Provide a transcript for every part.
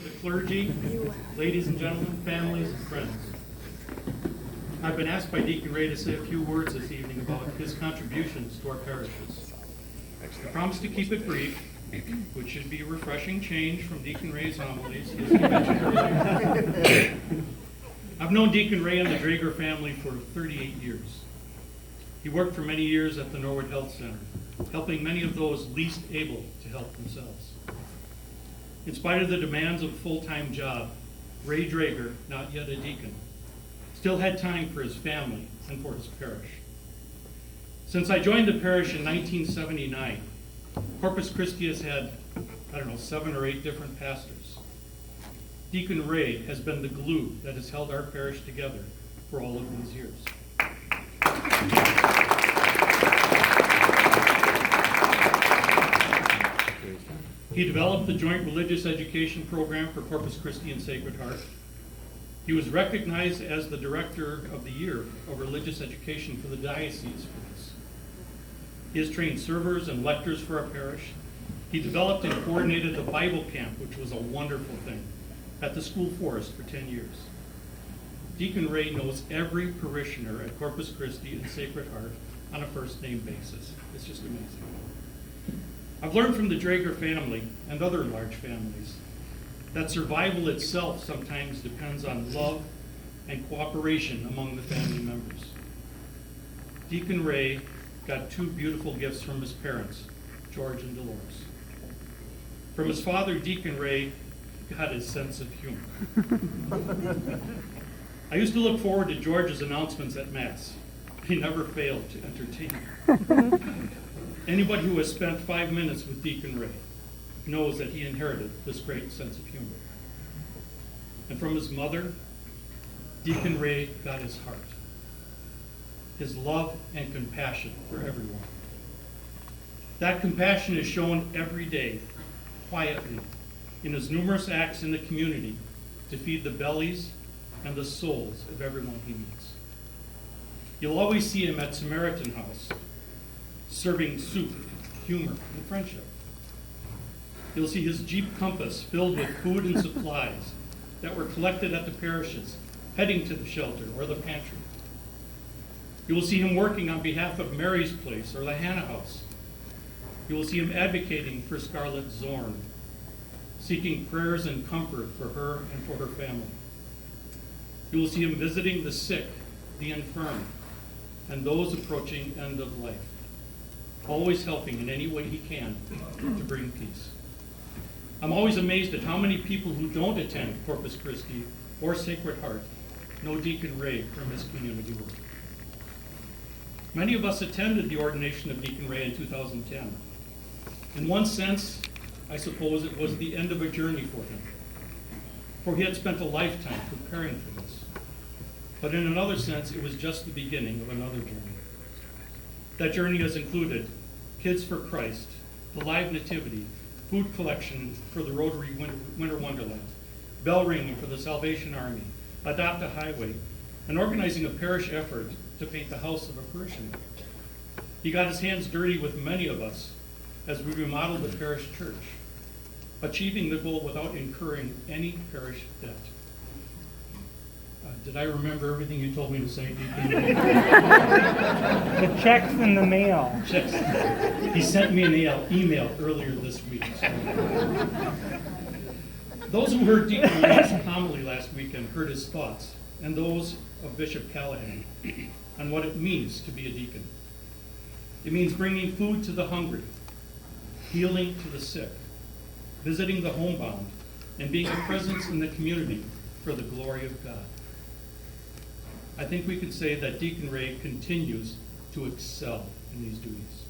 The clergy, ladies and gentlemen, families and friends. I've been asked by Deacon Ray to say a few words this evening about his contributions to our parishes. I promise to keep it brief, which should be a refreshing change from Deacon Ray's homilies, as he mentioned earlier. I've known Deacon Ray and the Draeger family for 38 years. He worked for many years at the Norwood Health Center, helping many of those least able to help themselves. In spite of the demands of a full-time job, Ray Draeger, not yet a deacon, still had time for his family and for his parish. Since I joined the parish in 1979, Corpus Christi has had, 7 or 8 different pastors. Deacon Ray has been the glue that has held our parish together for all of these years. He developed the Joint Religious Education Program for Corpus Christi and Sacred Heart. He was recognized as the Director of the Year of Religious Education for the diocese for this. He has trained servers and lectors for our parish. He developed and coordinated the Bible camp, which was a wonderful thing, at the school forest for 10 years. Deacon Ray knows every parishioner at Corpus Christi and Sacred Heart on a first-name basis. It's just amazing. I've learned from the Draeger family and other large families that survival itself sometimes depends on love and cooperation among the family members. Deacon Ray got 2 beautiful gifts from his parents, George and Dolores. From his father, Deacon Ray got his sense of humor. I used to look forward to George's announcements at Mass. He never failed to entertain. Anybody who has spent 5 minutes with Deacon Ray knows that he inherited this great sense of humor. And from his mother, Deacon Ray got his heart, his love and compassion for everyone. That compassion is shown every day, quietly, in his numerous acts in the community to feed the bellies and the souls of everyone he meets. You'll always see him at Samaritan House, serving soup, humor, and friendship. You'll see his Jeep Compass filled with food and supplies that were collected at the parishes, heading to the shelter or the pantry. You will see him working on behalf of Mary's Place or the Hannah House. You will see him advocating for Scarlett Zorn, seeking prayers and comfort for her and for her family. You will see him visiting the sick, the infirm, and those approaching end of life, always helping in any way he can to bring peace. I'm always amazed at how many people who don't attend Corpus Christi or Sacred Heart know Deacon Ray from his community work. Many of us attended the ordination of Deacon Ray in 2010. In one sense, I suppose it was the end of a journey for him, for he had spent a lifetime preparing for this. But in another sense, it was just the beginning of another journey. That journey has included Kids for Christ, the Live Nativity, food collection for the Rotary Winter Wonderland, bell ringing for the Salvation Army, Adopt a Highway, and organizing a parish effort to paint the house of a parishioner. He got his hands dirty with many of us as we remodeled the parish church, achieving the goal without incurring any parish debt. Did I remember everything you told me to say, Deacon? The check's in the mail. Checks. He sent me an email earlier this week. So. Those who heard Deacon Ray's homily last weekend heard his thoughts, and those of Bishop Callahan, on what it means to be a deacon. It means bringing food to the hungry, healing to the sick, visiting the homebound, and being a presence in the community for the glory of God. I think we can say that Deacon Ray continues to excel in these duties.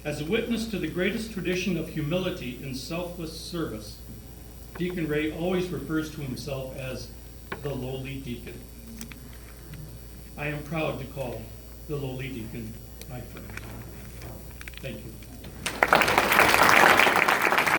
As a witness to the greatest tradition of humility and selfless service, Deacon Ray always refers to himself as the lowly deacon. I am proud to call the lowly deacon my friend. Thank you.